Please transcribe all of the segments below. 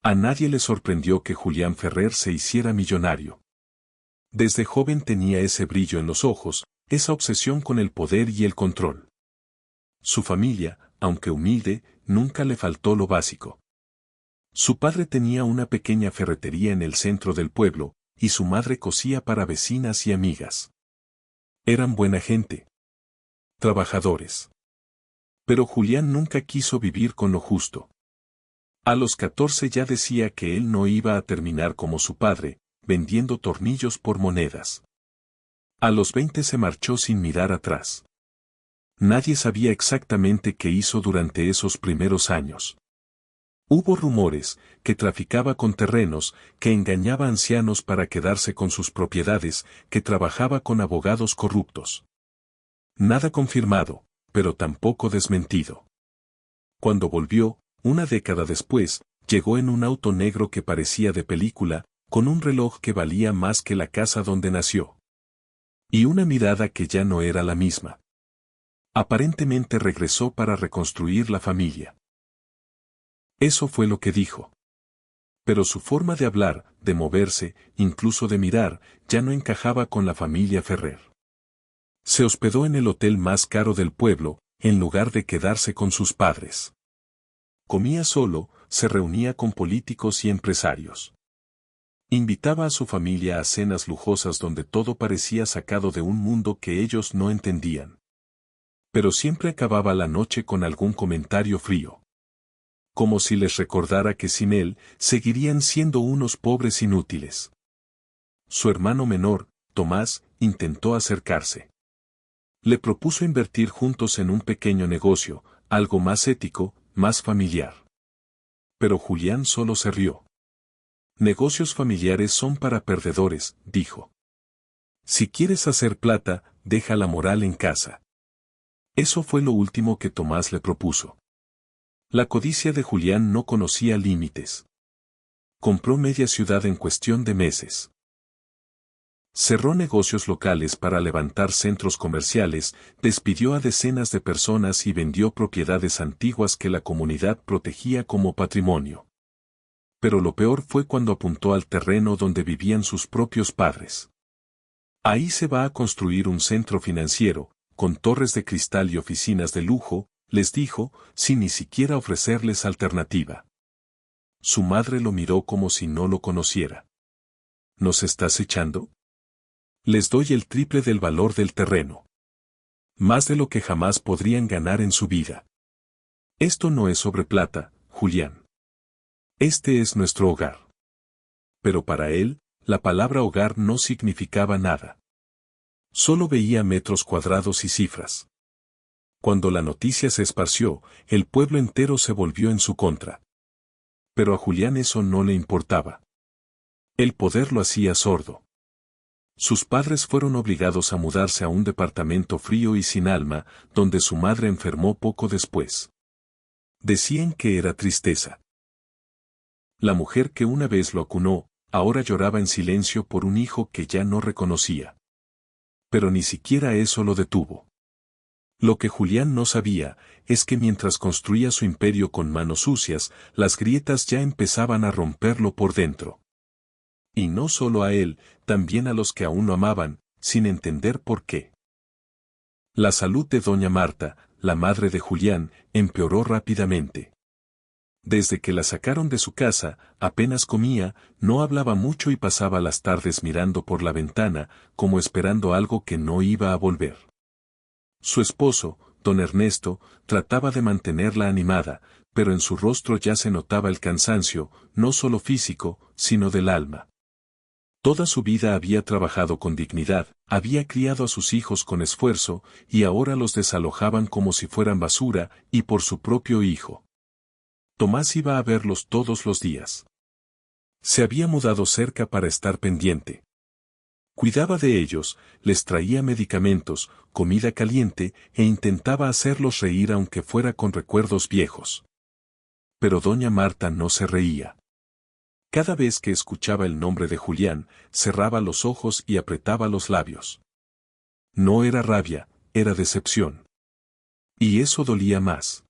A nadie le sorprendió que Julián Ferrer se hiciera millonario. Desde joven tenía ese brillo en los ojos, esa obsesión con el poder y el control. Su familia, aunque humilde, nunca le faltó lo básico. Su padre tenía una pequeña ferretería en el centro del pueblo, y su madre cosía para vecinas y amigas. Eran buena gente. Trabajadores. Pero Julián nunca quiso vivir con lo justo. A los 14 ya decía que él no iba a terminar como su padre, vendiendo tornillos por monedas. A los 20 se marchó sin mirar atrás. Nadie sabía exactamente qué hizo durante esos primeros años. Hubo rumores, que traficaba con terrenos, que engañaba a ancianos para quedarse con sus propiedades, que trabajaba con abogados corruptos. Nada confirmado, pero tampoco desmentido. Cuando volvió, una década después, llegó en un auto negro que parecía de película, con un reloj que valía más que la casa donde nació. Y una mirada que ya no era la misma. Aparentemente regresó para reconstruir la familia. Eso fue lo que dijo. Pero su forma de hablar, de moverse, incluso de mirar, ya no encajaba con la familia Ferrer. Se hospedó en el hotel más caro del pueblo, en lugar de quedarse con sus padres. Comía solo, se reunía con políticos y empresarios. Invitaba a su familia a cenas lujosas donde todo parecía sacado de un mundo que ellos no entendían. Pero siempre acababa la noche con algún comentario frío. Como si les recordara que sin él, seguirían siendo unos pobres inútiles. Su hermano menor, Tomás, intentó acercarse. Le propuso invertir juntos en un pequeño negocio, algo más ético, más familiar. Pero Julián solo se rió. Negocios familiares son para perdedores, dijo. Si quieres hacer plata, deja la moral en casa. Eso fue lo último que Tomás le propuso. La codicia de Julián no conocía límites. Compró media ciudad en cuestión de meses. Cerró negocios locales para levantar centros comerciales, despidió a decenas de personas y vendió propiedades antiguas que la comunidad protegía como patrimonio. Pero lo peor fue cuando apuntó al terreno donde vivían sus propios padres. Ahí se va a construir un centro financiero, con torres de cristal y oficinas de lujo, les dijo, sin ni siquiera ofrecerles alternativa. Su madre lo miró como si no lo conociera. ¿Nos estás echando? Les doy el triple del valor del terreno. Más de lo que jamás podrían ganar en su vida. Esto no es sobre plata, Julián. Este es nuestro hogar. Pero para él, la palabra hogar no significaba nada. Solo veía metros cuadrados y cifras. Cuando la noticia se esparció, el pueblo entero se volvió en su contra. Pero a Julián eso no le importaba. El poder lo hacía sordo. Sus padres fueron obligados a mudarse a un departamento frío y sin alma, donde su madre enfermó poco después. Decían que era tristeza. La mujer que una vez lo acunó, ahora lloraba en silencio por un hijo que ya no reconocía. Pero ni siquiera eso lo detuvo. Lo que Julián no sabía, es que mientras construía su imperio con manos sucias, las grietas ya empezaban a romperlo por dentro. Y no solo a él, también a los que aún lo amaban, sin entender por qué. La salud de doña Marta, la madre de Julián, empeoró rápidamente. Desde que la sacaron de su casa, apenas comía, no hablaba mucho y pasaba las tardes mirando por la ventana, como esperando algo que no iba a volver. Su esposo, don Ernesto, trataba de mantenerla animada, pero en su rostro ya se notaba el cansancio, no solo físico, sino del alma. Toda su vida había trabajado con dignidad, había criado a sus hijos con esfuerzo, y ahora los desalojaban como si fueran basura, y por su propio hijo. Tomás iba a verlos todos los días. Se había mudado cerca para estar pendiente. Cuidaba de ellos, les traía medicamentos, comida caliente, e intentaba hacerlos reír aunque fuera con recuerdos viejos. Pero doña Marta no se reía. Cada vez que escuchaba el nombre de Julián, cerraba los ojos y apretaba los labios. No era rabia, era decepción. Y eso dolía más.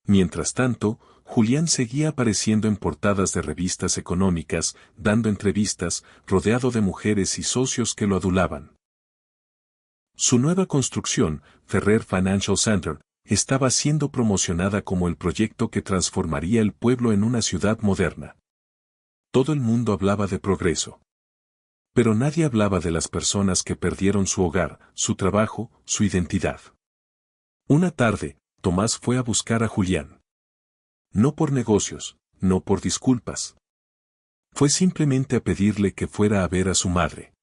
Mientras tanto, Julián seguía apareciendo en portadas de revistas económicas, dando entrevistas, rodeado de mujeres y socios que lo adulaban. Su nueva construcción, Ferrer Financial Center, estaba siendo promocionada como el proyecto que transformaría el pueblo en una ciudad moderna. Todo el mundo hablaba de progreso. Pero nadie hablaba de las personas que perdieron su hogar, su trabajo, su identidad. Una tarde, Tomás fue a buscar a Julián. No por negocios, no por disculpas. Fue simplemente a pedirle que fuera a ver a su madre.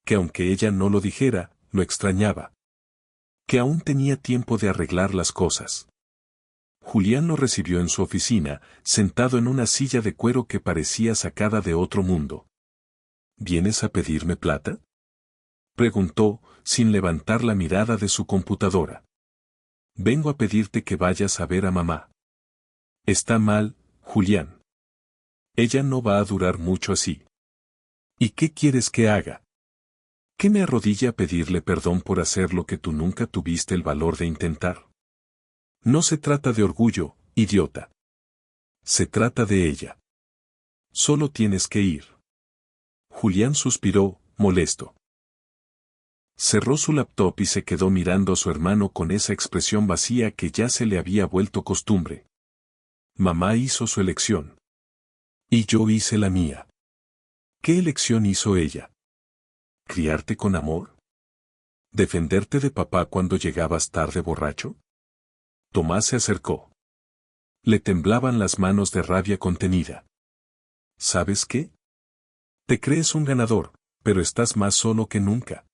Que aunque ella no lo dijera, lo extrañaba. Que aún tenía tiempo de arreglar las cosas. Julián lo recibió en su oficina, sentado en una silla de cuero que parecía sacada de otro mundo. ¿Vienes a pedirme plata?, preguntó, sin levantar la mirada de su computadora. Vengo a pedirte que vayas a ver a mamá. Está mal, Julián. Ella no va a durar mucho así. ¿Y qué quieres que haga? ¿Que me arrodille a pedirle perdón por hacer lo que tú nunca tuviste el valor de intentar? No se trata de orgullo, idiota. Se trata de ella. Solo tienes que ir. Julián suspiró, molesto. Cerró su laptop y se quedó mirando a su hermano con esa expresión vacía que ya se le había vuelto costumbre. Mamá hizo su elección. Y yo hice la mía. ¿Qué elección hizo ella? ¿Criarte con amor? ¿Defenderte de papá cuando llegabas tarde borracho? Tomás se acercó. Le temblaban las manos de rabia contenida. ¿Sabes qué? Te crees un ganador, pero estás más solo que nunca.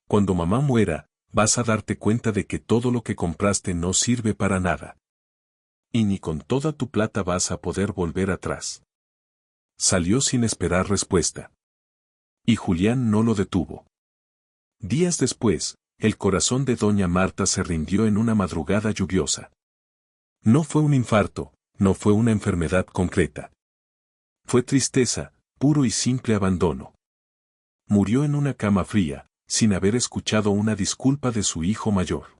Cuando mamá muera, vas a darte cuenta de que todo lo que compraste no sirve para nada. Y ni con toda tu plata vas a poder volver atrás. Salió sin esperar respuesta. Y Julián no lo detuvo. Días después, el corazón de doña Marta se rindió en una madrugada lluviosa. No fue un infarto, no fue una enfermedad concreta. Fue tristeza, puro y simple abandono. Murió en una cama fría, sin haber escuchado una disculpa de su hijo mayor.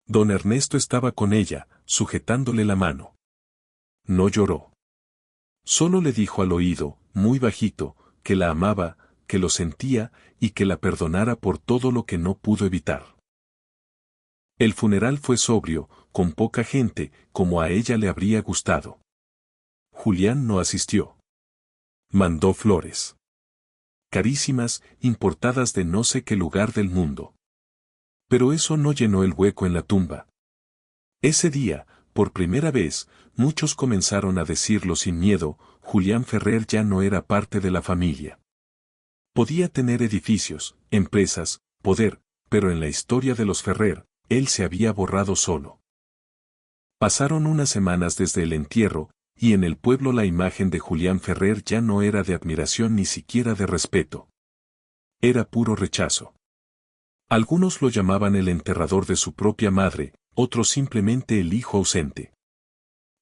Don Ernesto estaba con ella, sujetándole la mano. No lloró. Solo le dijo al oído, muy bajito, que la amaba, que lo sentía, y que la perdonara por todo lo que no pudo evitar. El funeral fue sobrio, con poca gente, como a ella le habría gustado. Julián no asistió. Mandó flores. Carísimas, importadas de no sé qué lugar del mundo. Pero eso no llenó el hueco en la tumba. Ese día, por primera vez, muchos comenzaron a decirlo sin miedo, Julián Ferrer ya no era parte de la familia. Podía tener edificios, empresas, poder, pero en la historia de los Ferrer, él se había borrado solo. Pasaron unas semanas desde el entierro, y en el pueblo la imagen de Julián Ferrer ya no era de admiración ni siquiera de respeto. Era puro rechazo. Algunos lo llamaban el enterrador de su propia madre, otros simplemente el hijo ausente.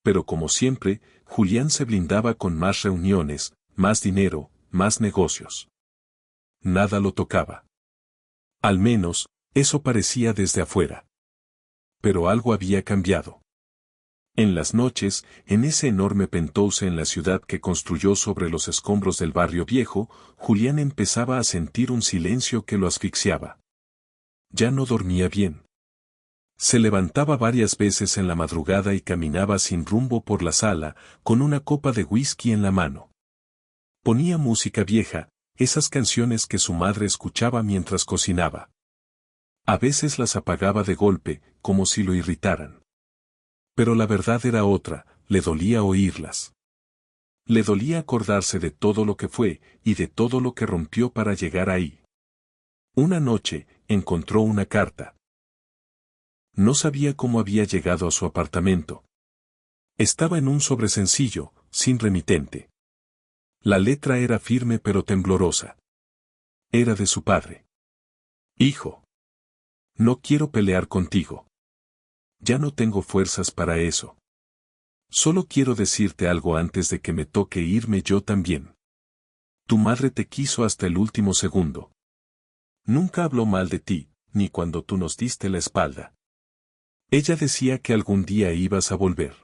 Pero como siempre, Julián se blindaba con más reuniones, más dinero, más negocios. Nada lo tocaba. Al menos, eso parecía desde afuera. Pero algo había cambiado. En las noches, en ese enorme penthouse en la ciudad que construyó sobre los escombros del barrio viejo, Julián empezaba a sentir un silencio que lo asfixiaba. Ya no dormía bien. Se levantaba varias veces en la madrugada y caminaba sin rumbo por la sala, con una copa de whisky en la mano. Ponía música vieja, esas canciones que su madre escuchaba mientras cocinaba. A veces las apagaba de golpe, como si lo irritaran. Pero la verdad era otra, le dolía oírlas. Le dolía acordarse de todo lo que fue, y de todo lo que rompió para llegar ahí. Una noche, encontró una carta. No sabía cómo había llegado a su apartamento. Estaba en un sobre sencillo, sin remitente. La letra era firme pero temblorosa. Era de su padre. Hijo. No quiero pelear contigo. Ya no tengo fuerzas para eso. Solo quiero decirte algo antes de que me toque irme yo también. Tu madre te quiso hasta el último segundo. Nunca habló mal de ti, ni cuando tú nos diste la espalda. Ella decía que algún día ibas a volver.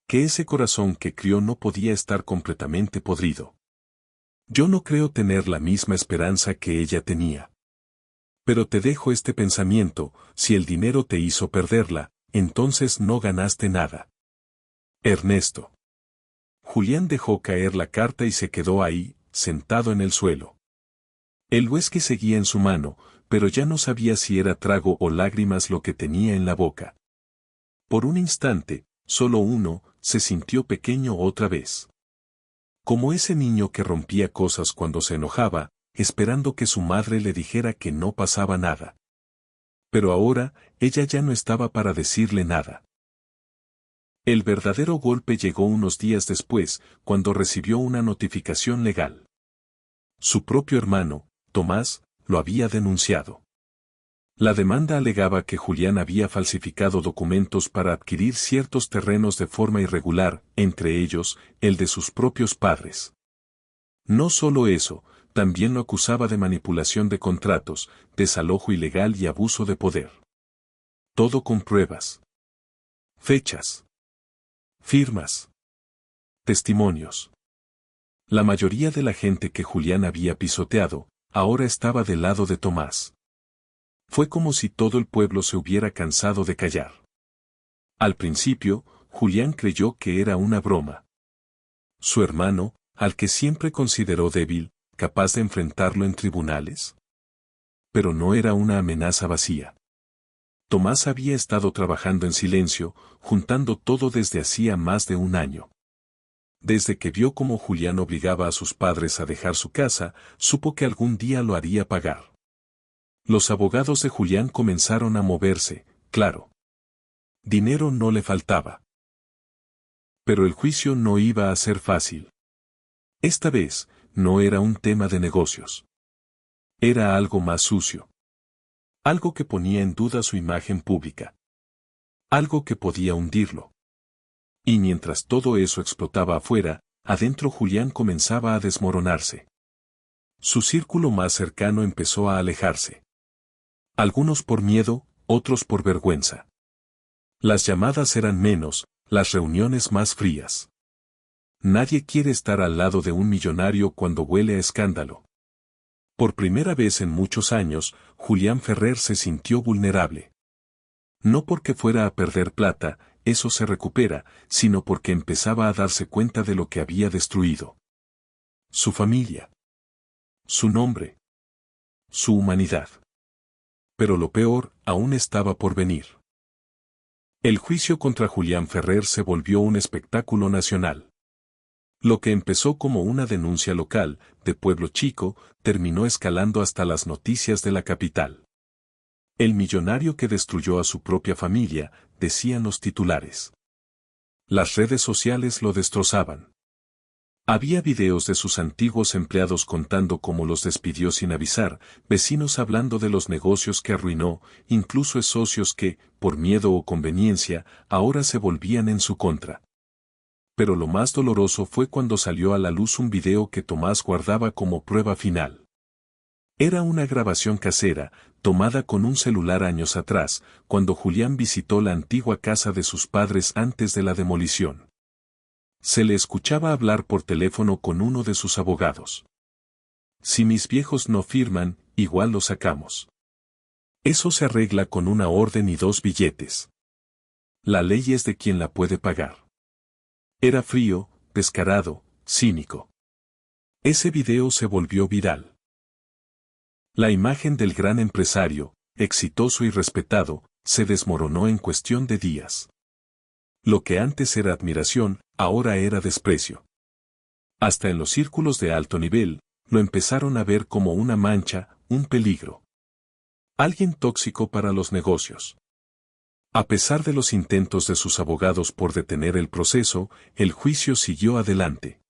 Que ese corazón que crió no podía estar completamente podrido. Yo no creo tener la misma esperanza que ella tenía. Pero te dejo este pensamiento: si el dinero te hizo perderla, entonces no ganaste nada. Ernesto. Julián dejó caer la carta y se quedó ahí, sentado en el suelo. El whisky seguía en su mano, pero ya no sabía si era trago o lágrimas lo que tenía en la boca. Por un instante, solo uno, se sintió pequeño otra vez. Como ese niño que rompía cosas cuando se enojaba, esperando que su madre le dijera que no pasaba nada. Pero ahora, ella ya no estaba para decirle nada. El verdadero golpe llegó unos días después, cuando recibió una notificación legal. Su propio hermano, Tomás, lo había denunciado. La demanda alegaba que Julián había falsificado documentos para adquirir ciertos terrenos de forma irregular, entre ellos, el de sus propios padres. No solo eso, también lo acusaba de manipulación de contratos, desalojo ilegal y abuso de poder. Todo con pruebas. Fechas. Firmas. Testimonios. La mayoría de la gente que Julián había pisoteado, ahora estaba del lado de Tomás. Fue como si todo el pueblo se hubiera cansado de callar. Al principio, Julián creyó que era una broma. Su hermano, al que siempre consideró débil, capaz de enfrentarlo en tribunales. Pero no era una amenaza vacía. Tomás había estado trabajando en silencio, juntando todo desde hacía más de un año. Desde que vio cómo Julián obligaba a sus padres a dejar su casa, supo que algún día lo haría pagar. Los abogados de Julián comenzaron a moverse, claro. Dinero no le faltaba. Pero el juicio no iba a ser fácil. Esta vez, no era un tema de negocios. Era algo más sucio. Algo que ponía en duda su imagen pública. Algo que podía hundirlo. Y mientras todo eso explotaba afuera, adentro Julián comenzaba a desmoronarse. Su círculo más cercano empezó a alejarse. Algunos por miedo, otros por vergüenza. Las llamadas eran menos, las reuniones más frías. Nadie quiere estar al lado de un millonario cuando huele a escándalo. Por primera vez en muchos años, Julián Ferrer se sintió vulnerable. No porque fuera a perder plata, eso se recupera, sino porque empezaba a darse cuenta de lo que había destruido. Su familia. Su nombre. Su humanidad. Pero lo peor aún estaba por venir. El juicio contra Julián Ferrer se volvió un espectáculo nacional. Lo que empezó como una denuncia local, de pueblo chico, terminó escalando hasta las noticias de la capital. El millonario que destruyó a su propia familia, decían los titulares. Las redes sociales lo destrozaban. Había videos de sus antiguos empleados contando cómo los despidió sin avisar, vecinos hablando de los negocios que arruinó, incluso socios que, por miedo o conveniencia, ahora se volvían en su contra. Pero lo más doloroso fue cuando salió a la luz un video que Tomás guardaba como prueba final. Era una grabación casera, tomada con un celular años atrás, cuando Julián visitó la antigua casa de sus padres antes de la demolición. Se le escuchaba hablar por teléfono con uno de sus abogados. Si mis viejos no firman, igual lo sacamos. Eso se arregla con una orden y 2 billetes. La ley es de quien la puede pagar. Era frío, descarado, cínico. Ese video se volvió viral. La imagen del gran empresario, exitoso y respetado, se desmoronó en cuestión de días. Lo que antes era admiración, ahora era desprecio. Hasta en los círculos de alto nivel, lo empezaron a ver como una mancha, un peligro. Alguien tóxico para los negocios. A pesar de los intentos de sus abogados por detener el proceso, el juicio siguió adelante.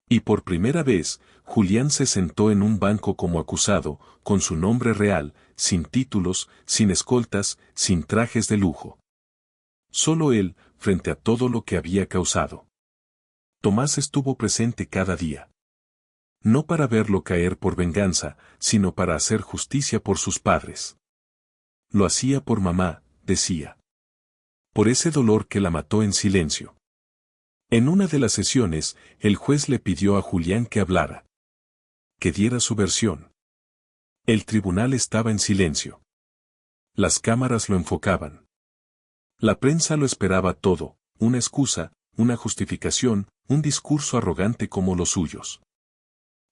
Y por primera vez, Julián se sentó en un banco como acusado, con su nombre real, sin títulos, sin escoltas, sin trajes de lujo. Solo él, frente a todo lo que había causado. Tomás estuvo presente cada día. No para verlo caer por venganza, sino para hacer justicia por sus padres. Lo hacía por mamá, decía. Por ese dolor que la mató en silencio. En una de las sesiones, el juez le pidió a Julián que hablara, que diera su versión. El tribunal estaba en silencio. Las cámaras lo enfocaban. La prensa lo esperaba todo, una excusa, una justificación, un discurso arrogante como los suyos.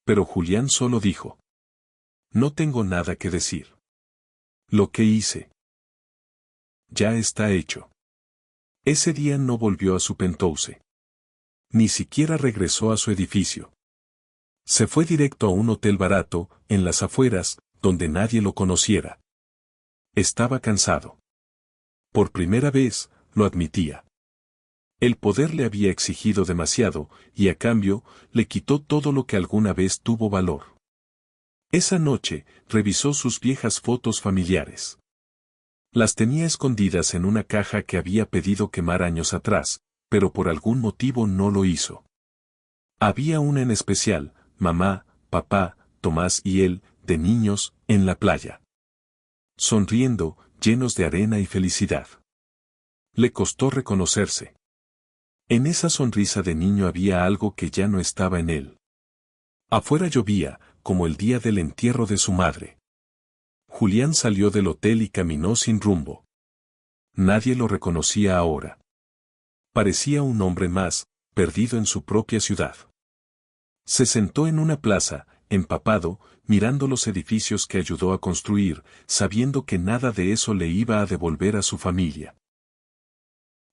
Pero Julián solo dijo: no tengo nada que decir. Lo que hice ya está hecho. Ese día no volvió a su penthouse. Ni siquiera regresó a su edificio. Se fue directo a un hotel barato, en las afueras, donde nadie lo conociera. Estaba cansado. Por primera vez, lo admitía. El poder le había exigido demasiado, y a cambio, le quitó todo lo que alguna vez tuvo valor. Esa noche, revisó sus viejas fotos familiares. Las tenía escondidas en una caja que había pedido quemar años atrás, pero por algún motivo no lo hizo. Había una en especial: mamá, papá, Tomás y él, de niños, en la playa. Sonriendo, llenos de arena y felicidad. Le costó reconocerse. En esa sonrisa de niño había algo que ya no estaba en él. Afuera llovía, como el día del entierro de su madre. Julián salió del hotel y caminó sin rumbo. Nadie lo reconocía ahora. Parecía un hombre más, perdido en su propia ciudad. Se sentó en una plaza, empapado, mirando los edificios que ayudó a construir, sabiendo que nada de eso le iba a devolver a su familia.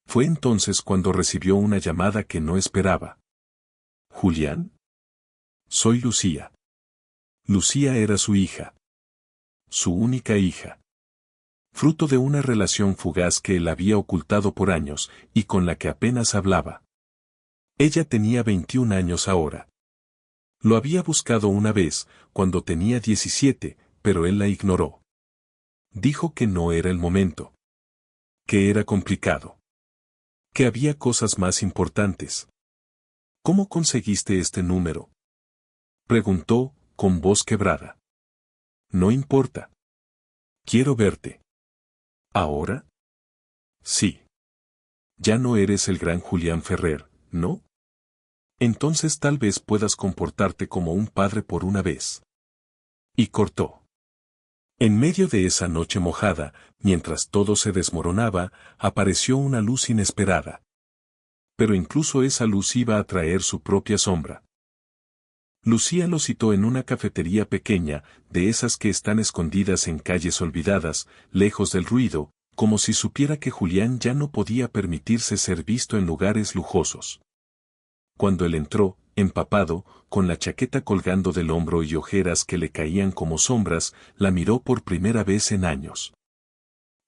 Fue entonces cuando recibió una llamada que no esperaba. ¿Julián? Soy Lucía. Lucía era su hija. Su única hija. Fruto de una relación fugaz que él había ocultado por años, y con la que apenas hablaba. Ella tenía 21 años ahora. Lo había buscado una vez, cuando tenía 17, pero él la ignoró. Dijo que no era el momento. Que era complicado. Que había cosas más importantes. ¿Cómo conseguiste este número?, preguntó, con voz quebrada. No importa. Quiero verte. ¿Ahora? Sí. Ya no eres el gran Julián Ferrer, ¿no? Entonces tal vez puedas comportarte como un padre por una vez. Y cortó. En medio de esa noche mojada, mientras todo se desmoronaba, apareció una luz inesperada. Pero incluso esa luz iba a traer su propia sombra. Lucía lo citó en una cafetería pequeña, de esas que están escondidas en calles olvidadas, lejos del ruido, como si supiera que Julián ya no podía permitirse ser visto en lugares lujosos. Cuando él entró, empapado, con la chaqueta colgando del hombro y ojeras que le caían como sombras, la miró por primera vez en años.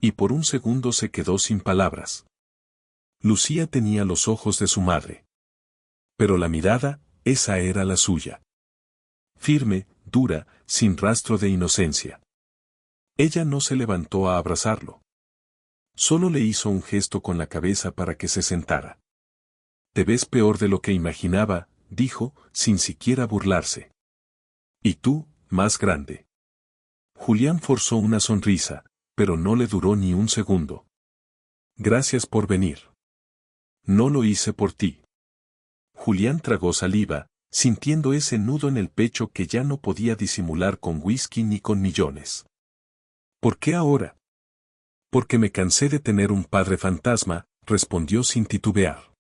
Y por un segundo se quedó sin palabras. Lucía tenía los ojos de su madre. Pero la mirada, esa era la suya. Firme, dura, sin rastro de inocencia. Ella no se levantó a abrazarlo. Solo le hizo un gesto con la cabeza para que se sentara. Te ves peor de lo que imaginaba, dijo, sin siquiera burlarse. Y tú, más grande. Julián forzó una sonrisa, pero no le duró ni un segundo. Gracias por venir. No lo hice por ti. Julián tragó saliva, sintiendo ese nudo en el pecho que ya no podía disimular con whisky ni con millones. ¿Por qué ahora? Porque me cansé de tener un padre fantasma, respondió sin titubear.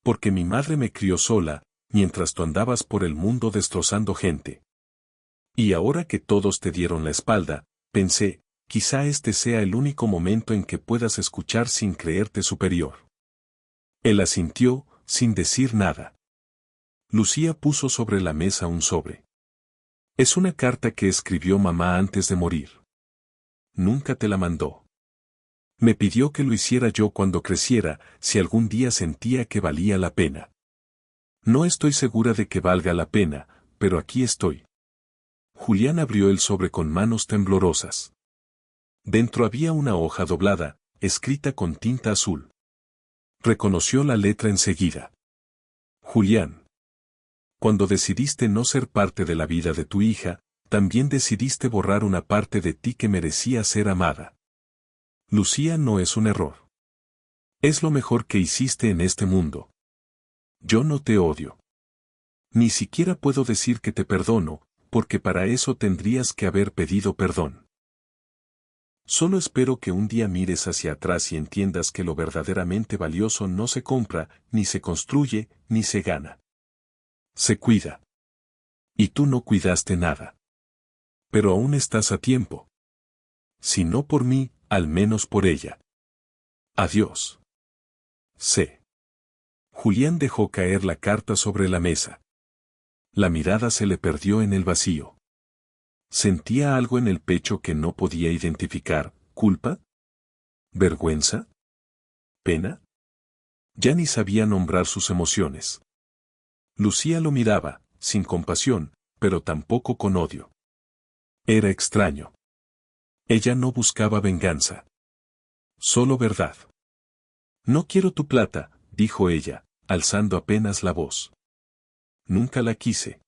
Porque mi madre me crió sola, mientras tú andabas por el mundo destrozando gente. Y ahora que todos te dieron la espalda, pensé, quizá este sea el único momento en que puedas escuchar sin creerte superior. Él asintió, sin decir nada. Lucía puso sobre la mesa un sobre. Es una carta que escribió mamá antes de morir. Nunca te la mandó. Me pidió que lo hiciera yo cuando creciera, si algún día sentía que valía la pena. No estoy segura de que valga la pena, pero aquí estoy. Julián abrió el sobre con manos temblorosas. Dentro había una hoja doblada, escrita con tinta azul. Reconoció la letra enseguida. Julián. Cuando decidiste no ser parte de la vida de tu hija, también decidiste borrar una parte de ti que merecía ser amada. Lucía, no es un error. Es lo mejor que hiciste en este mundo. Yo no te odio. Ni siquiera puedo decir que te perdono, porque para eso tendrías que haber pedido perdón. Solo espero que un día mires hacia atrás y entiendas que lo verdaderamente valioso no se compra, ni se construye, ni se gana. Se cuida. Y tú no cuidaste nada. Pero aún estás a tiempo. Si no por mí, al menos por ella. Adiós. C. Julián dejó caer la carta sobre la mesa. La mirada se le perdió en el vacío. Sentía algo en el pecho que no podía identificar. ¿Culpa? ¿Vergüenza? ¿Pena? Ya ni sabía nombrar sus emociones. Lucía lo miraba, sin compasión, pero tampoco con odio. Era extraño. Ella no buscaba venganza. Solo verdad. No quiero tu plata, dijo ella, alzando apenas la voz. Nunca la quise.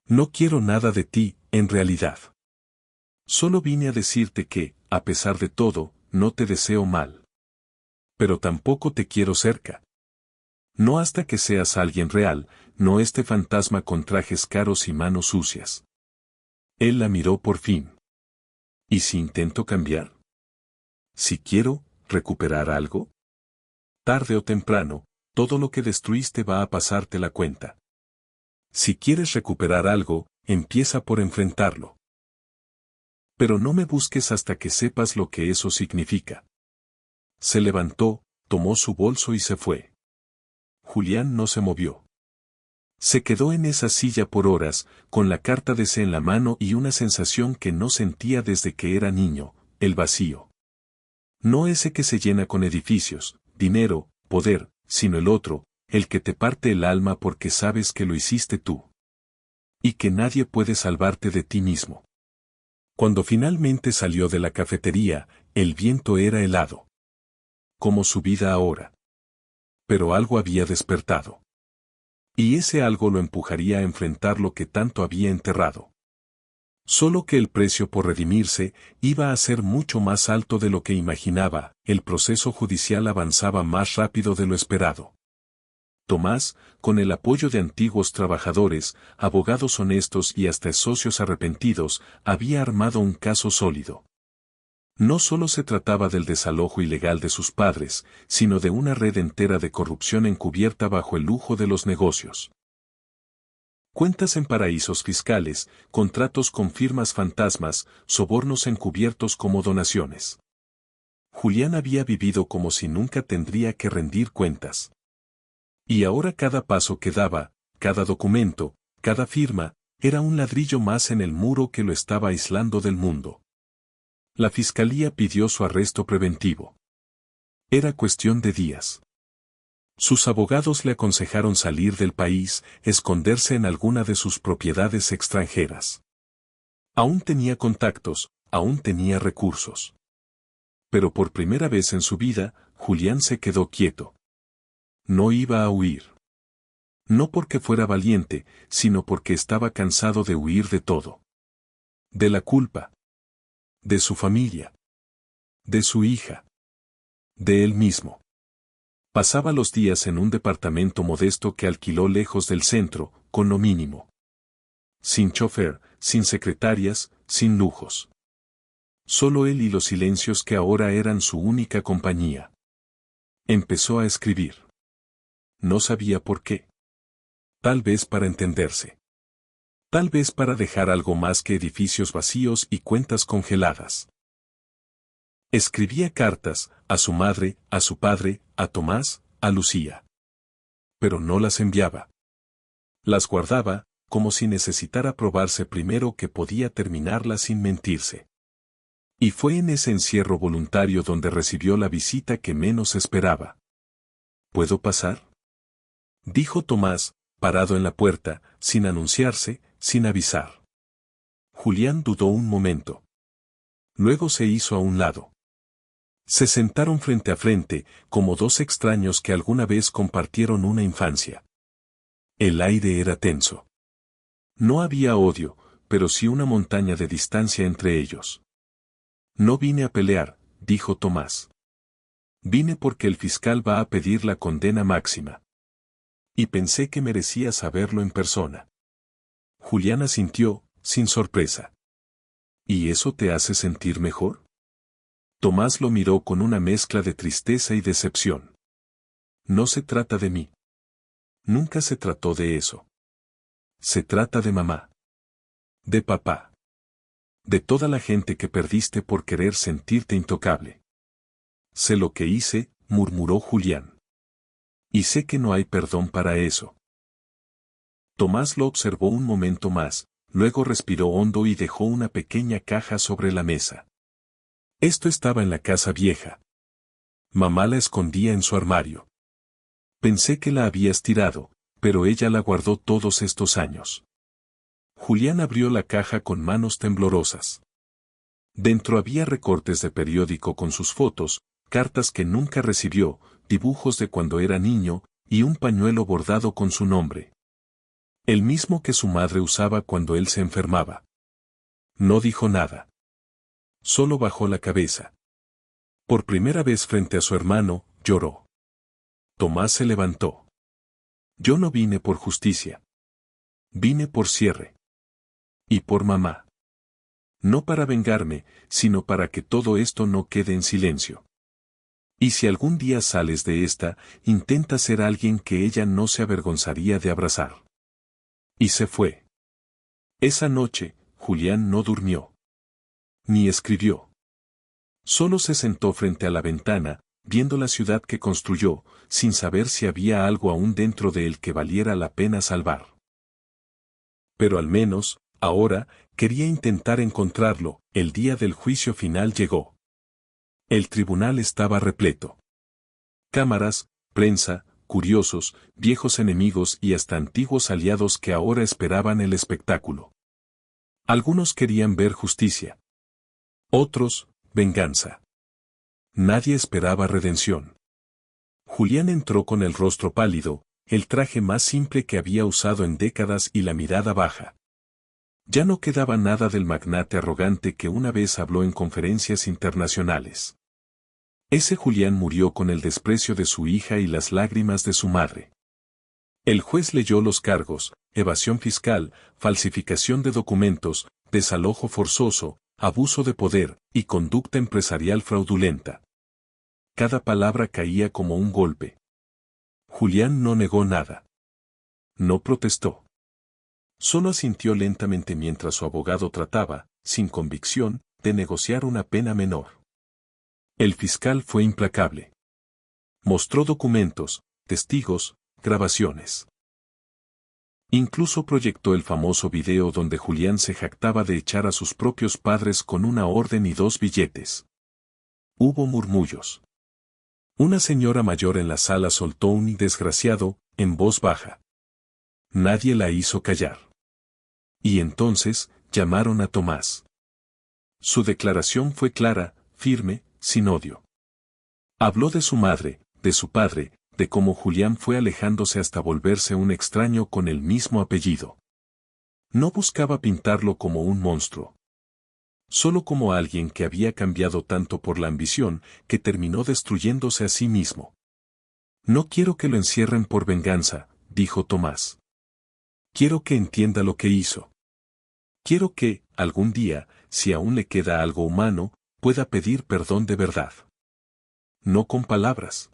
No quiero nada de ti, en realidad. Solo vine a decirte que, a pesar de todo, no te deseo mal. Pero tampoco te quiero cerca. No hasta que seas alguien real, no este fantasma con trajes caros y manos sucias. Él la miró por fin. ¿Y si intento cambiar? Si quiero recuperar algo. Tarde o temprano, todo lo que destruiste va a pasarte la cuenta. Si quieres recuperar algo, empieza por enfrentarlo. Pero no me busques hasta que sepas lo que eso significa. Se levantó, tomó su bolso y se fue. Julián no se movió. Se quedó en esa silla por horas, con la carta de C en la mano y una sensación que no sentía desde que era niño, el vacío. No ese que se llena con edificios, dinero, poder, sino el otro, el que te parte el alma porque sabes que lo hiciste tú. Y que nadie puede salvarte de ti mismo. Cuando finalmente salió de la cafetería, el viento era helado. Como su vida ahora. Pero algo había despertado. Y ese algo lo empujaría a enfrentar lo que tanto había enterrado. Solo que el precio por redimirse iba a ser mucho más alto de lo que imaginaba, el proceso judicial avanzaba más rápido de lo esperado. Tomás, con el apoyo de antiguos trabajadores, abogados honestos y hasta socios arrepentidos, había armado un caso sólido. No solo se trataba del desalojo ilegal de sus padres, sino de una red entera de corrupción encubierta bajo el lujo de los negocios. Cuentas en paraísos fiscales, contratos con firmas fantasmas, sobornos encubiertos como donaciones. Julián había vivido como si nunca tendría que rendir cuentas. Y ahora cada paso que daba, cada documento, cada firma, era un ladrillo más en el muro que lo estaba aislando del mundo. La fiscalía pidió su arresto preventivo. Era cuestión de días. Sus abogados le aconsejaron salir del país, esconderse en alguna de sus propiedades extranjeras. Aún tenía contactos, aún tenía recursos. Pero por primera vez en su vida, Julián se quedó quieto. No iba a huir. No porque fuera valiente, sino porque estaba cansado de huir de todo. De la culpa. De su familia. De su hija. De él mismo. Pasaba los días en un departamento modesto que alquiló lejos del centro, con lo mínimo. Sin chofer, sin secretarias, sin lujos. Solo él y los silencios que ahora eran su única compañía. Empezó a escribir. No sabía por qué. Tal vez para entenderse. Tal vez para dejar algo más que edificios vacíos y cuentas congeladas. Escribía cartas, a su madre, a su padre, a Tomás, a Lucía. Pero no las enviaba. Las guardaba, como si necesitara probarse primero que podía terminarlas sin mentirse. Y fue en ese encierro voluntario donde recibió la visita que menos esperaba. ¿Puedo pasar?, dijo Tomás, parado en la puerta, sin anunciarse, sin avisar. Julián dudó un momento. Luego se hizo a un lado. Se sentaron frente a frente, como dos extraños que alguna vez compartieron una infancia. El aire era tenso. No había odio, pero sí una montaña de distancia entre ellos. No vine a pelear, dijo Tomás. Vine porque el fiscal va a pedir la condena máxima. Y pensé que merecía saberlo en persona. Julián asintió, sin sorpresa. ¿Y eso te hace sentir mejor? Tomás lo miró con una mezcla de tristeza y decepción. No se trata de mí. Nunca se trató de eso. Se trata de mamá. De papá. De toda la gente que perdiste por querer sentirte intocable. Sé lo que hice, murmuró Julián. Y sé que no hay perdón para eso. Tomás lo observó un momento más, luego respiró hondo y dejó una pequeña caja sobre la mesa. Esto estaba en la casa vieja. Mamá la escondía en su armario. Pensé que la habías tirado, pero ella la guardó todos estos años. Julián abrió la caja con manos temblorosas. Dentro había recortes de periódico con sus fotos, cartas que nunca recibió, dibujos de cuando era niño, y un pañuelo bordado con su nombre. El mismo que su madre usaba cuando él se enfermaba. No dijo nada. Solo bajó la cabeza. Por primera vez frente a su hermano, lloró. Tomás se levantó. Yo no vine por justicia. Vine por cierre. Y por mamá. No para vengarme, sino para que todo esto no quede en silencio. Y si algún día sales de esta, intenta ser alguien que ella no se avergonzaría de abrazar. Y se fue. Esa noche, Julián no durmió. Ni escribió. Solo se sentó frente a la ventana, viendo la ciudad que construyó, sin saber si había algo aún dentro de él que valiera la pena salvar. Pero al menos, ahora, quería intentar encontrarlo. El día del juicio final llegó. El tribunal estaba repleto. Cámaras, prensa, curiosos, viejos enemigos y hasta antiguos aliados que ahora esperaban el espectáculo. Algunos querían ver justicia. Otros, venganza. Nadie esperaba redención. Julián entró con el rostro pálido, el traje más simple que había usado en décadas y la mirada baja. Ya no quedaba nada del magnate arrogante que una vez habló en conferencias internacionales. Ese Julián murió con el desprecio de su hija y las lágrimas de su madre. El juez leyó los cargos: evasión fiscal, falsificación de documentos, desalojo forzoso, abuso de poder y conducta empresarial fraudulenta. Cada palabra caía como un golpe. Julián no negó nada. No protestó. Solo asintió lentamente mientras su abogado trataba, sin convicción, de negociar una pena menor. El fiscal fue implacable. Mostró documentos, testigos, grabaciones. Incluso proyectó el famoso video donde Julián se jactaba de echar a sus propios padres con una orden y 2 billetes. Hubo murmullos. Una señora mayor en la sala soltó un desgraciado, en voz baja. Nadie la hizo callar. Y entonces, llamaron a Tomás. Su declaración fue clara, firme, sin odio. Habló de su madre, de su padre, de cómo Julián fue alejándose hasta volverse un extraño con el mismo apellido. No buscaba pintarlo como un monstruo. Solo como alguien que había cambiado tanto por la ambición, que terminó destruyéndose a sí mismo. No quiero que lo encierren por venganza, dijo Tomás. Quiero que entienda lo que hizo. Quiero que, algún día, si aún le queda algo humano, pueda pedir perdón de verdad. No con palabras.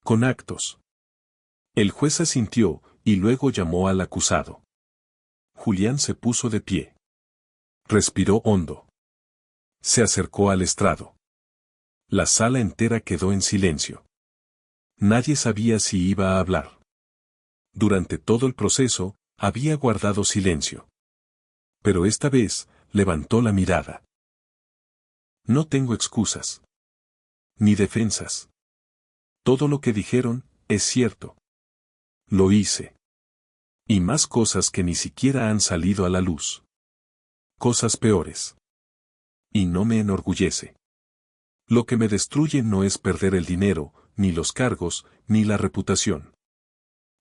Con actos. El juez asintió, y luego llamó al acusado. Julián se puso de pie. Respiró hondo. Se acercó al estrado. La sala entera quedó en silencio. Nadie sabía si iba a hablar. Durante todo el proceso, había guardado silencio. Pero esta vez, levantó la mirada. No tengo excusas. Ni defensas. Todo lo que dijeron, es cierto. Lo hice. Y más cosas que ni siquiera han salido a la luz. Cosas peores. Y no me enorgullece. Lo que me destruye no es perder el dinero, ni los cargos, ni la reputación.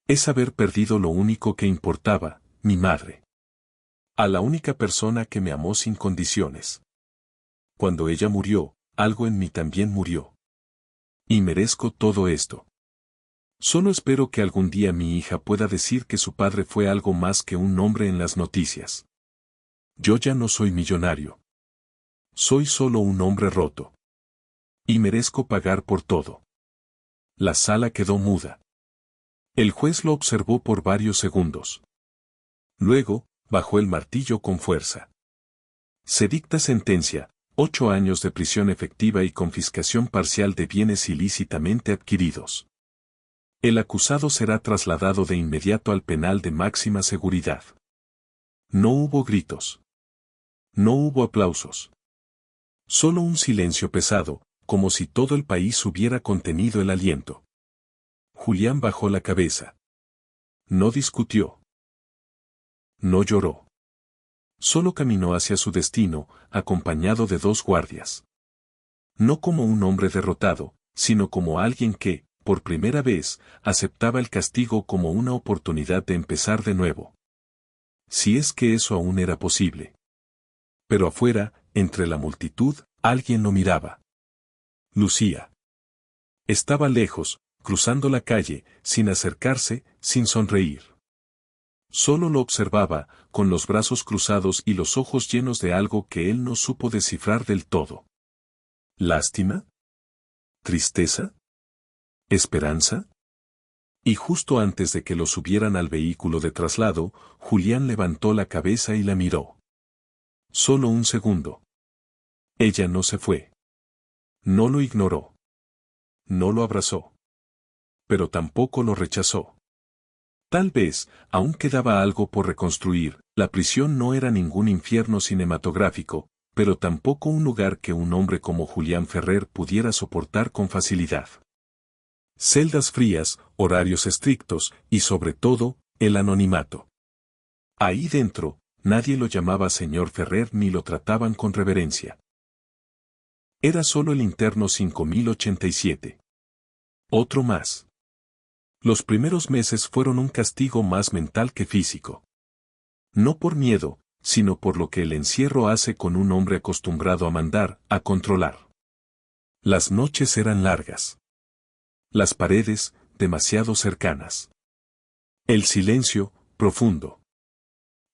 Es haber perdido lo único que importaba, mi madre. A la única persona que me amó sin condiciones. Cuando ella murió, algo en mí también murió. Y merezco todo esto. Solo espero que algún día mi hija pueda decir que su padre fue algo más que un nombre en las noticias. Yo ya no soy millonario. Soy solo un hombre roto. Y merezco pagar por todo. La sala quedó muda. El juez lo observó por varios segundos. Luego, bajó el martillo con fuerza. Se dicta sentencia, 8 años de prisión efectiva y confiscación parcial de bienes ilícitamente adquiridos. El acusado será trasladado de inmediato al penal de máxima seguridad. No hubo gritos. No hubo aplausos. Solo un silencio pesado, como si todo el país hubiera contenido el aliento. Julián bajó la cabeza. No discutió. No lloró. Solo caminó hacia su destino, acompañado de 2 guardias. No como un hombre derrotado, sino como alguien que, por primera vez, aceptaba el castigo como una oportunidad de empezar de nuevo. Si es que eso aún era posible. Pero afuera, entre la multitud, alguien lo miraba. Lucía. Estaba lejos, cruzando la calle, sin acercarse, sin sonreír. Solo lo observaba, con los brazos cruzados y los ojos llenos de algo que él no supo descifrar del todo. ¿Lástima? ¿Tristeza? ¿Esperanza? Y justo antes de que lo subieran al vehículo de traslado, Julián levantó la cabeza y la miró. Solo un segundo. Ella no se fue. No lo ignoró. No lo abrazó. Pero tampoco lo rechazó. Tal vez, aún quedaba algo por reconstruir, la prisión no era ningún infierno cinematográfico, pero tampoco un lugar que un hombre como Julián Ferrer pudiera soportar con facilidad. Celdas frías, horarios estrictos, y sobre todo, el anonimato. Ahí dentro, nadie lo llamaba señor Ferrer ni lo trataban con reverencia. Era solo el interno 5087. Otro más. Los primeros meses fueron un castigo más mental que físico. No por miedo, sino por lo que el encierro hace con un hombre acostumbrado a mandar, a controlar. Las noches eran largas. Las paredes, demasiado cercanas. El silencio, profundo.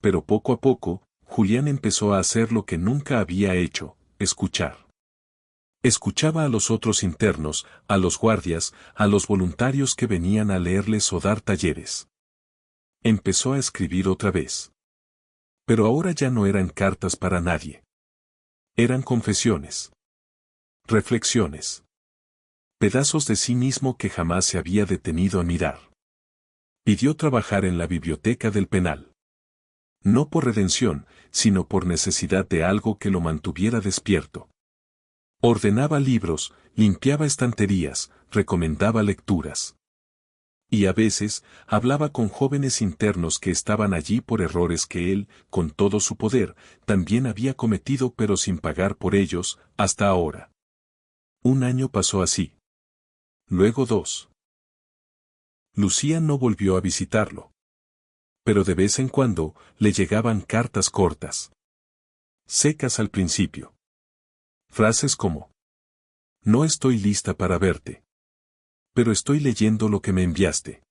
Pero poco a poco, Julián empezó a hacer lo que nunca había hecho, escuchar. Escuchaba a los otros internos, a los guardias, a los voluntarios que venían a leerles o dar talleres. Empezó a escribir otra vez. Pero ahora ya no eran cartas para nadie. Eran confesiones. Reflexiones. Pedazos de sí mismo que jamás se había detenido a mirar. Pidió trabajar en la biblioteca del penal. No por redención, sino por necesidad de algo que lo mantuviera despierto. Ordenaba libros, limpiaba estanterías, recomendaba lecturas. Y a veces, hablaba con jóvenes internos que estaban allí por errores que él, con todo su poder, también había cometido pero sin pagar por ellos, hasta ahora. 1 año pasó así. Luego 2. Lucía no volvió a visitarlo. Pero de vez en cuando, le llegaban cartas cortas. Secas al principio. Frases como: no estoy lista para verte. Pero estoy leyendo lo que me enviaste.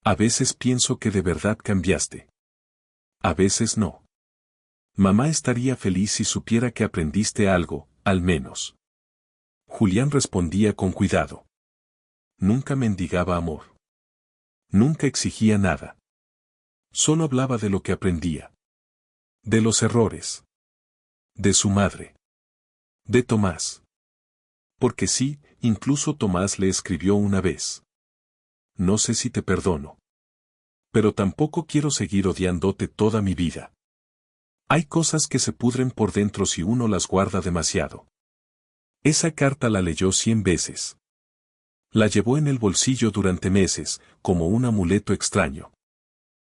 A veces pienso que de verdad cambiaste. A veces no. Mamá estaría feliz si supiera que aprendiste algo, al menos. Julián respondía con cuidado. Nunca mendigaba amor. Nunca exigía nada. Solo hablaba de lo que aprendía. De los errores. De su madre. De Tomás. Porque sí, incluso Tomás le escribió una vez. No sé si te perdono. Pero tampoco quiero seguir odiándote toda mi vida. Hay cosas que se pudren por dentro si uno las guarda demasiado. Esa carta la leyó 100 veces. La llevó en el bolsillo durante meses, como un amuleto extraño.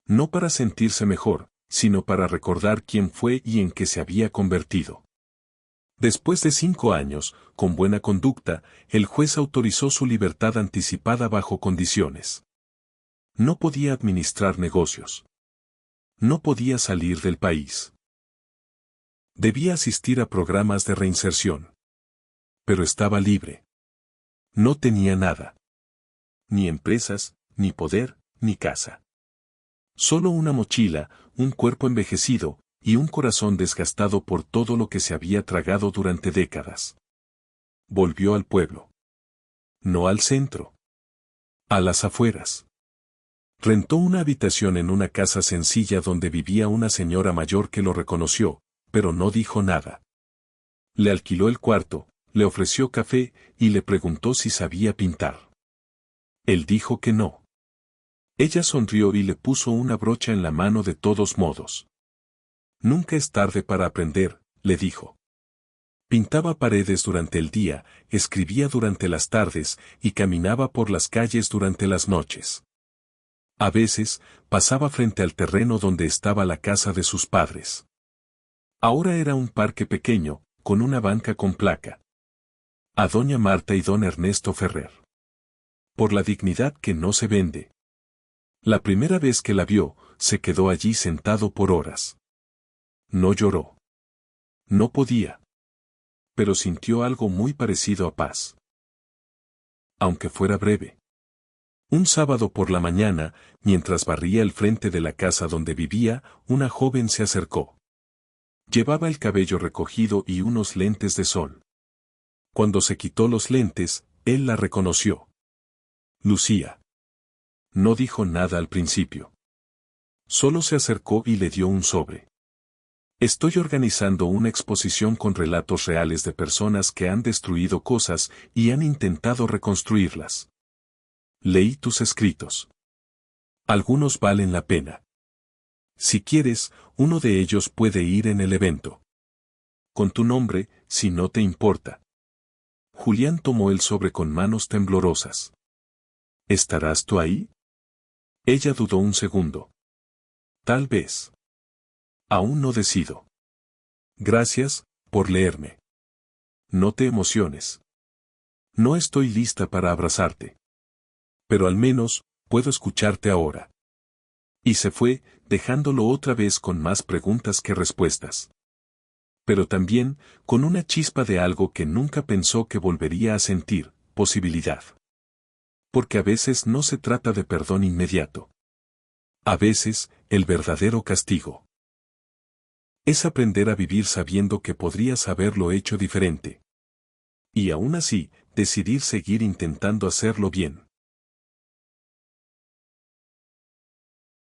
No para sentirse mejor, sino para recordar quién fue y en qué se había convertido. Después de 5 años, con buena conducta, el juez autorizó su libertad anticipada bajo condiciones. No podía administrar negocios. No podía salir del país. Debía asistir a programas de reinserción. Pero estaba libre. No tenía nada. Ni empresas, ni poder, ni casa. Solo una mochila, un cuerpo envejecido, y un corazón desgastado por todo lo que se había tragado durante décadas. Volvió al pueblo. No al centro. A las afueras. Rentó una habitación en una casa sencilla donde vivía una señora mayor que lo reconoció, pero no dijo nada. Le alquiló el cuarto, le ofreció café y le preguntó si sabía pintar. Él dijo que no. Ella sonrió y le puso una brocha en la mano de todos modos. Nunca es tarde para aprender, le dijo. Pintaba paredes durante el día, escribía durante las tardes y caminaba por las calles durante las noches. A veces, pasaba frente al terreno donde estaba la casa de sus padres. Ahora era un parque pequeño, con una banca con placa. A doña Marta y don Ernesto Ferrer. Por la dignidad que no se vende. La primera vez que la vio, se quedó allí sentado por horas. No lloró. No podía. Pero sintió algo muy parecido a paz. Aunque fuera breve. Un sábado por la mañana, mientras barría el frente de la casa donde vivía, una joven se acercó. Llevaba el cabello recogido y unos lentes de sol. Cuando se quitó los lentes, él la reconoció. Lucía. No dijo nada al principio. Solo se acercó y le dio un sobre. Estoy organizando una exposición con relatos reales de personas que han destruido cosas y han intentado reconstruirlas. Leí tus escritos. Algunos valen la pena. Si quieres, uno de ellos puede ir en el evento. Con tu nombre, si no te importa. Julián tomó el sobre con manos temblorosas. ¿Estarás tú ahí? Ella dudó un segundo. Tal vez. Aún no decido. Gracias, por leerme. No te emociones. No estoy lista para abrazarte. Pero al menos, puedo escucharte ahora. Y se fue, dejándolo otra vez con más preguntas que respuestas. Pero también, con una chispa de algo que nunca pensó que volvería a sentir, posibilidad. Porque a veces no se trata de perdón inmediato. A veces, el verdadero castigo es aprender a vivir sabiendo que podrías haberlo hecho diferente. Y aún así, decidir seguir intentando hacerlo bien.